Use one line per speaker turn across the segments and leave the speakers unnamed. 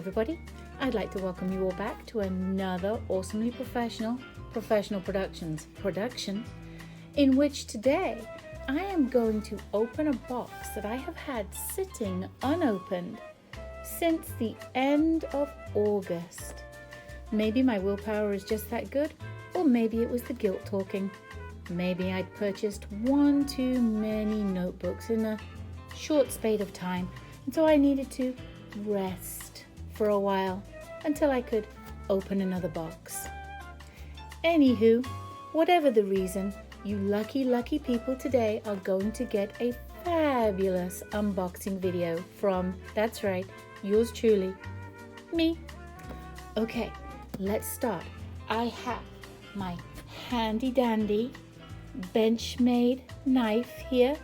everybody. I'd like to welcome you all back to another awesomely professional productions production, in which today I am going to open a box that I have had sitting unopened since the end of August. Maybe my willpower is just that good, or maybe it was the guilt talking. Maybe I'd purchased one too many notebooks in a short spate of time, and so I needed to rest for a while until I could open another box. Anywho, whatever the reason, you lucky people today are going to get a fabulous unboxing video from, that's right, yours truly, me. Okay, let's start. I have my handy dandy Benchmade knife here.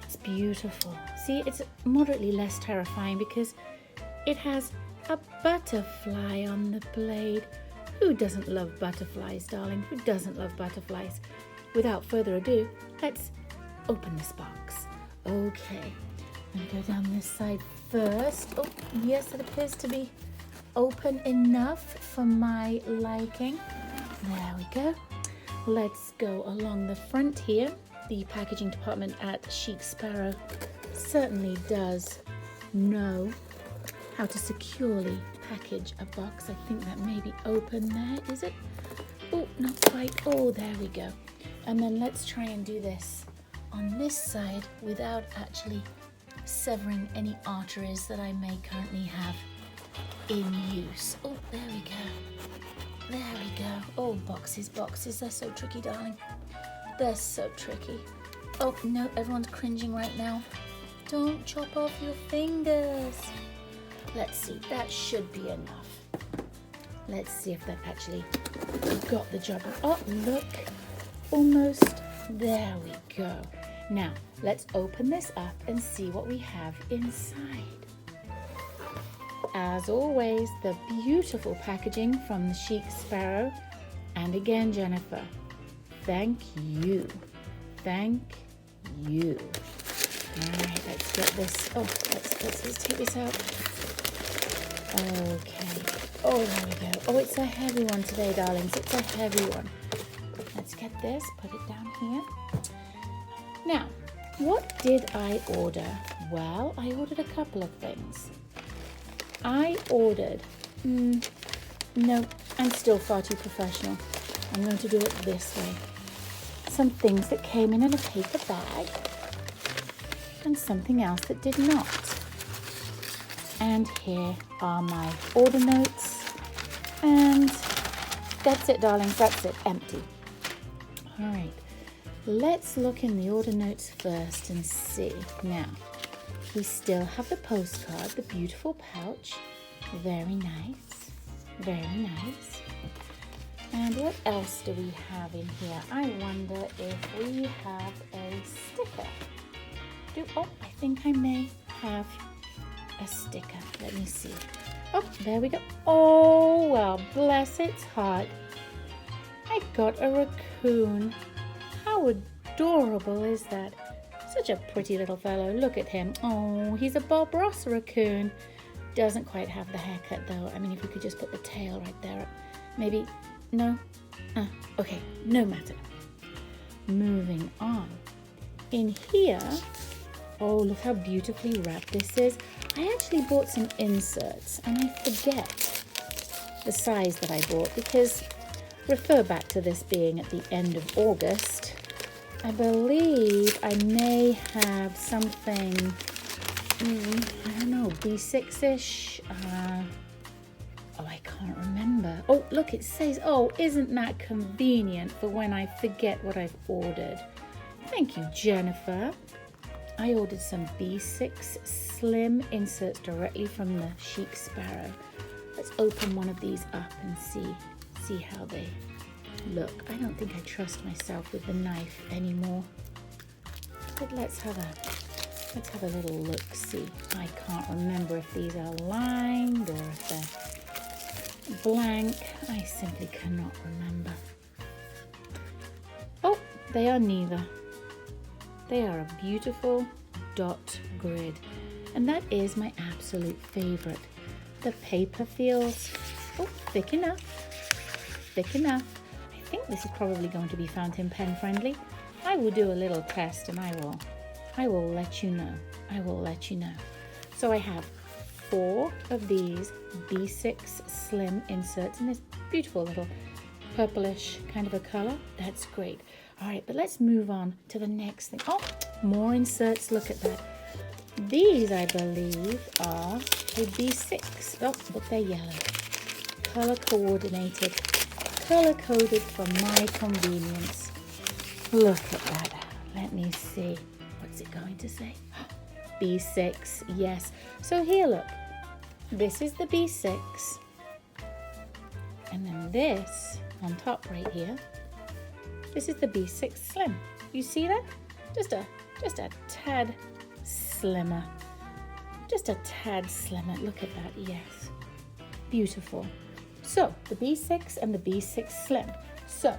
It's beautiful. See, it's moderately less terrifying because it has a butterfly on the blade. Who doesn't love butterflies, darling? Who doesn't love butterflies? Without further ado, let's open this box. Okay, I'm going to go down this side first. Oh, yes, it appears to be open enough for my liking. There we go. Let's go along the front here. The packaging department at Chic Sparrow certainly does know how to securely package a box. I think that may be open there, is it? Oh, not quite. Oh, there we go. And then let's try and do this on this side without actually severing any arteries that I may currently have in use. Oh, there we go. There we go. Oh, boxes, they're so tricky, darling. They're so tricky. Oh, no, everyone's cringing right now. Don't chop off your fingers. Let's see, that should be enough. Let's see if that actually got the job. Oh, look, almost. There we go. Now, let's open this up and see what we have inside. As always, the beautiful packaging from the Chic Sparrow. And again, Jennifer, thank you. Thank you. All right, let's get this. Oh, let's take this out. Okay. Oh, there we go. Oh, it's a heavy one today, darlings. It's a heavy one. Let's get this, put it down here. Now, what did I order? Well, I ordered a couple of things. I ordered, no, I'm still far too professional. I'm going to do it this way. Some things that came in a paper bag and something else that did not. And here are my order notes. And that's it, darlings, that's it, empty. All right, let's look in the order notes first and see. Now, we still have the postcard, the beautiful pouch. Very nice, very nice. And what else do we have in here? I wonder if we have a sticker. Oh, I think I may have a sticker. Let me see. Oh, there we go. Oh, well, bless its heart. I got a raccoon. How adorable is that? Such a pretty little fellow. Look at him. Oh, he's a Bob Ross raccoon. Doesn't quite have the haircut, though. I mean, if we could just put the tail right there. Maybe. No? Okay, no matter. Moving on. In here, oh, look how beautifully wrapped this is. I actually bought some inserts, and I forget the size that I bought because, refer back to this being at the end of August, I believe I may have something, I don't know, B6-ish. Oh, I can't remember. Oh, look, it says, oh, isn't that convenient for when I forget what I've ordered. Thank you, Jennifer. I ordered some B6 slim inserts directly from the Chic Sparrow. Let's open one of these up and see how they look. I don't think I trust myself with the knife anymore. But let's have a little look see. I can't remember if these are lined or if they're blank. I simply cannot remember. Oh, they are neither. They are a beautiful dot grid, and that is my absolute favorite. The paper feels thick enough. Thick enough. I think this is probably going to be fountain pen friendly. I will do a little test and I will let you know. I will let you know. So I have 4 of these B6 slim inserts in this beautiful little purplish kind of a color. That's great. All right, but let's move on to the next thing. Oh, more inserts. Look at that. These, I believe, are a B6. Oh, but they're yellow. Color coordinated. Color coded for my convenience. Look at that. Let me see. What's it going to say? B6, yes. So here, look. This is the B6. And then this on top right here. This is the B6 Slim. You see that? Just a tad slimmer. Just a tad slimmer. Look at that. Yes. Beautiful. So the B6 and the B6 Slim. So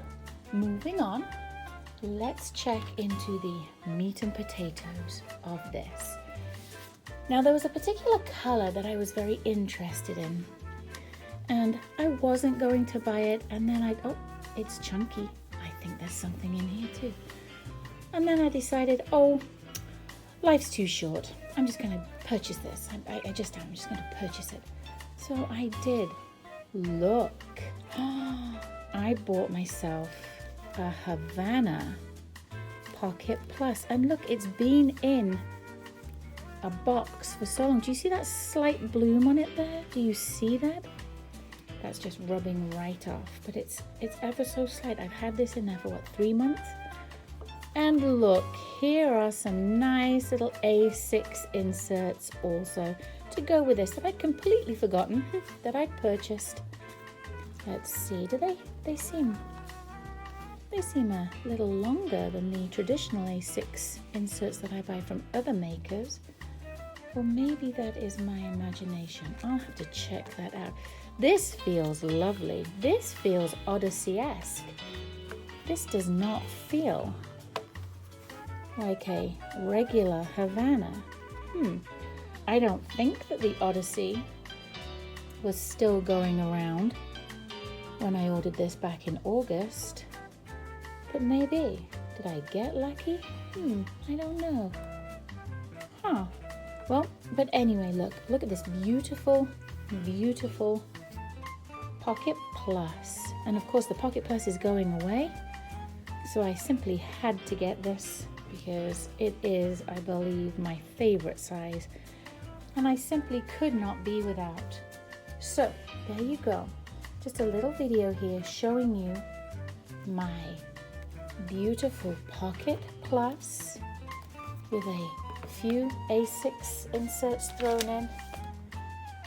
moving on, let's check into the meat and potatoes of this. Now there was a particular color that I was very interested in, and I wasn't going to buy it, and then it's chunky. I think there's something in here too. And then I decided, life's too short. I'm just going to purchase this. I'm just going to purchase it. So I did. Look, I bought myself a Havana Pocket Plus, and look, it's been in a box for so long. Do you see that slight bloom on it there? Do you see that? That's just rubbing right off, but it's ever so slight. I've had this in there for 3 months? And look, here are some nice little A6 inserts also to go with this that I'd completely forgotten that I'd purchased. Let's see, they seem a little longer than the traditional A6 inserts that I buy from other makers. Or maybe that is my imagination. I'll have to check that out. This feels lovely. This feels Odyssey-esque. This does not feel like a regular Havana. I don't think that the Odyssey was still going around when I ordered this back in August. But maybe. Did I get lucky? I don't know. Well, but anyway, look at this beautiful, beautiful Pocket Plus. And of course the Pocket Plus is going away. So I simply had to get this because it is, I believe, my favorite size. And I simply could not be without. So there you go. Just a little video here showing you my beautiful Pocket Plus with a few A6 inserts thrown in,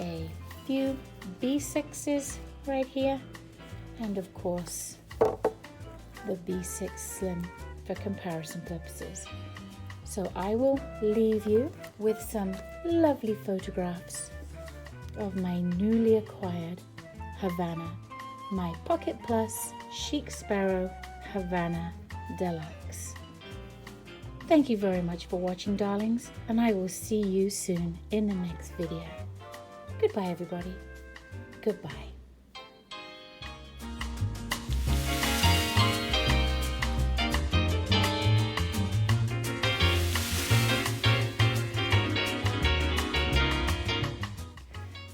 a few B6s right here, and of course the B6 Slim for comparison purposes. So I will leave you with some lovely photographs of my newly acquired Havana, my Pocket Plus Chic Sparrow Havana Deluxe. Thank you very much for watching, darlings, and I will see you soon in the next video. Goodbye, everybody. Goodbye.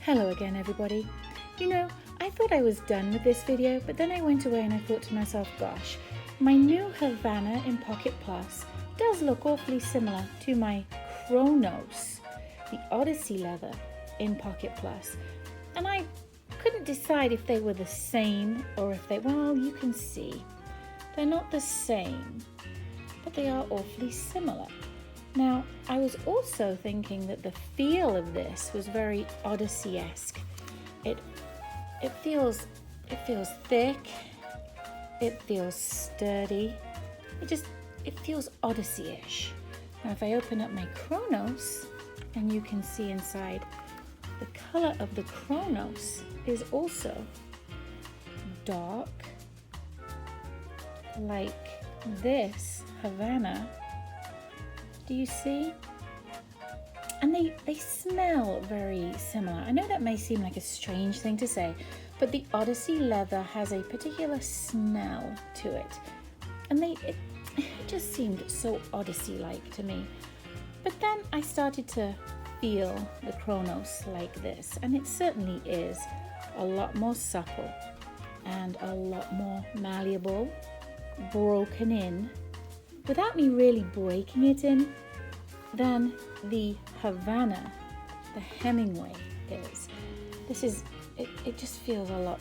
Hello again, everybody. You know, I thought I was done with this video, but then I went away and I thought to myself, gosh, my new Havana in Pocket Plus does look awfully similar to my Cronos, the Odyssey leather in Pocket Plus. And I couldn't decide if they were the same or if they, well, you can see. They're not the same, but they are awfully similar. Now, I was also thinking that the feel of this was very Odyssey-esque. It feels thick, it feels sturdy, it feels Odyssey-ish. Now if I open up my Cronos, and you can see inside, the color of the Cronos is also dark, like this Havana. Do you see? And they smell very similar. I know that may seem like a strange thing to say, but the Odyssey leather has a particular smell to it. And it just seemed so Odyssey-like to me. But then I started to feel the Cronos like this, and it certainly is a lot more supple and a lot more malleable, broken in, without me really breaking it in, than the Havana, the Hemingway is. It just feels a lot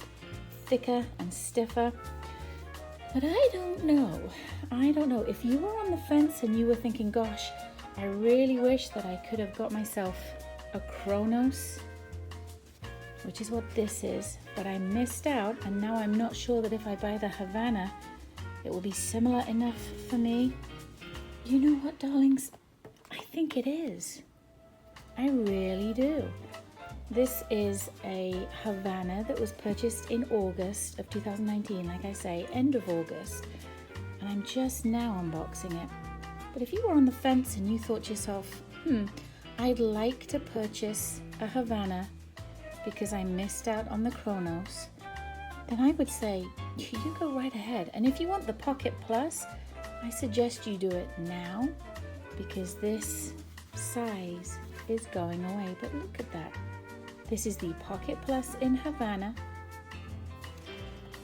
thicker and stiffer. But I don't know. If you were on the fence and you were thinking, gosh, I really wish that I could have got myself a Cronos, which is what this is, but I missed out, and now I'm not sure that if I buy the Havana, it will be similar enough for me. You know what, darlings? I think it is. I really do. This is a Havana that was purchased in August of 2019, like I say, end of August, and I'm just now unboxing it. But if you were on the fence and you thought to yourself, I'd like to purchase a Havana because I missed out on the Cronos, then I would say you go right ahead. And if you want the Pocket Plus, I suggest you do it now because this size is going away. But look at that. This is the Pocket Plus in Havana.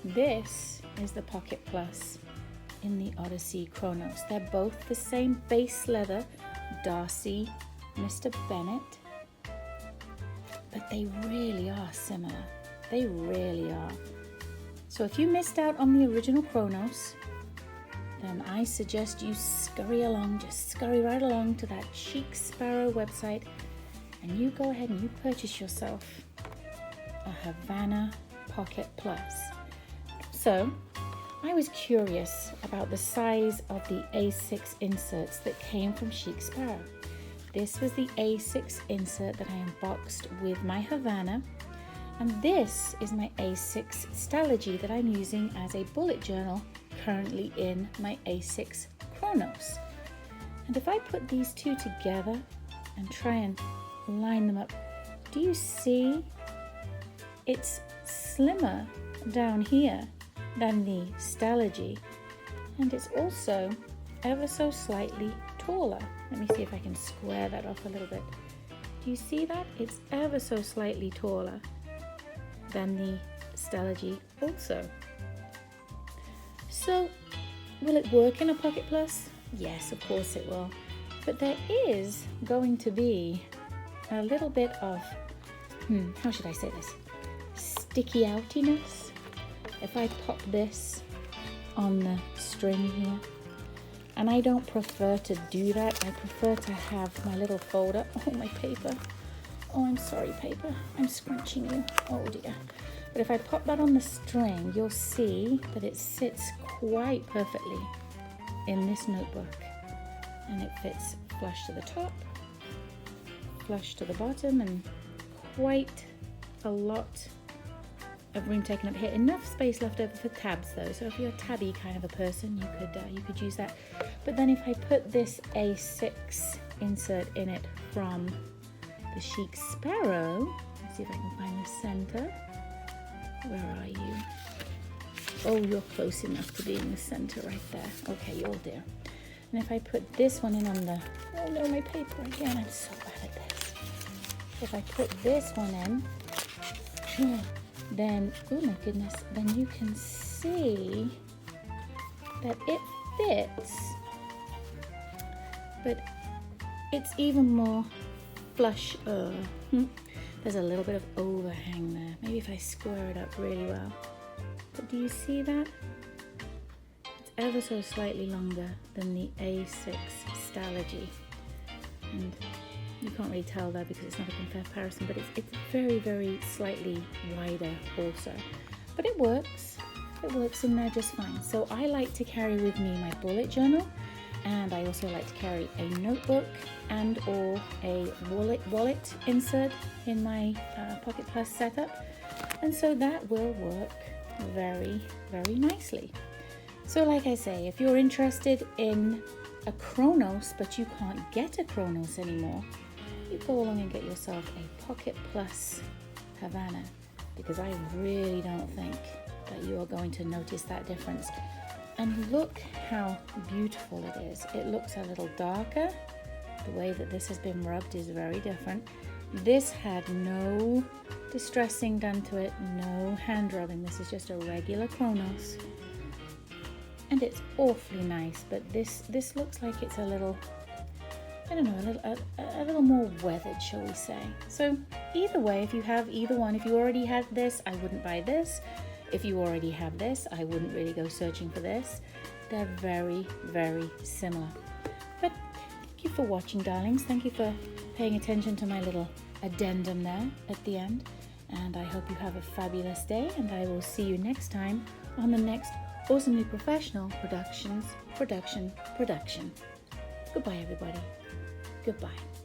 This is the Pocket Plus in the Odyssey Cronos. They're both the same base leather, Darcy, Mr. Bennett, but they really are similar. They really are. So if you missed out on the original Cronos, then I suggest you scurry right along to that Chic Sparrow website, and you go ahead and you purchase yourself a Havana Pocket Plus. So I was curious about the size of the A6 inserts that came from Chic Sparrow. This was the A6 insert that I unboxed with my Havana, and this is my A6 Stalogy that I'm using as a bullet journal currently in my A6 Cronos. And if I put these two together and try and line them up, do you see it's slimmer down here than the Stalogy, and it's also ever so slightly taller. Let me see if I can square that off a little bit. Do you see that? It's ever so slightly taller than the Stalogy also. So will it work in a Pocket Plus? Yes, of course it will. But there is going to be a little bit of, how should I say this? Sticky outiness. If I pop this on the string here, and I don't prefer to do that. I prefer to have my little folder. Oh, my paper. Oh, I'm sorry, paper. I'm scrunching you. Oh, dear. But if I pop that on the string, you'll see that it sits quite perfectly in this notebook. And it fits flush to the top, flush to the bottom, and quite a lot of room taken up here. Enough space left over for tabs though, so if you're a tabby kind of a person, you could use that. But then if I put this A6 insert in it from the Chic Sparrow, let's see if I can find the center. Where are you? Oh, you're close enough to be in the center right there. Okay, you're there. And if I put this one in on the, oh no, my paper again, I'm so bad at this. If I put this one in, then, oh my goodness, then you can see that it fits, but it's even more flush. There's a little bit of overhang there. Maybe if I square it up really well. But do you see that? It's ever so slightly longer than the A6 Stalogy. And you can't really tell there because it's not a comparison, but it's very, very slightly wider also. But it works. It works in there just fine. So I like to carry with me my bullet journal, and I also like to carry a notebook and or a wallet insert in my Pocket Plus setup. And so that will work very, very nicely. So like I say, if you're interested in a Cronos, but you can't get a Cronos anymore, you go along and get yourself a Pocket Plus Havana, because I really don't think that you are going to notice that difference. And look how beautiful it is. It looks a little darker. The way that this has been rubbed is very different. This had no distressing done to it, no hand rubbing. This is just a regular Cronos. And it's awfully nice, but this looks like it's a little, I don't know, a little more weathered, shall we say. So either way, if you have either one, if you already had this, I wouldn't buy this. If you already have this, I wouldn't really go searching for this. They're very, very similar. But thank you for watching, darlings. Thank you for paying attention to my little addendum there at the end. And I hope you have a fabulous day, and I will see you next time on the next Awesomely Professional production. Goodbye, everybody. Goodbye.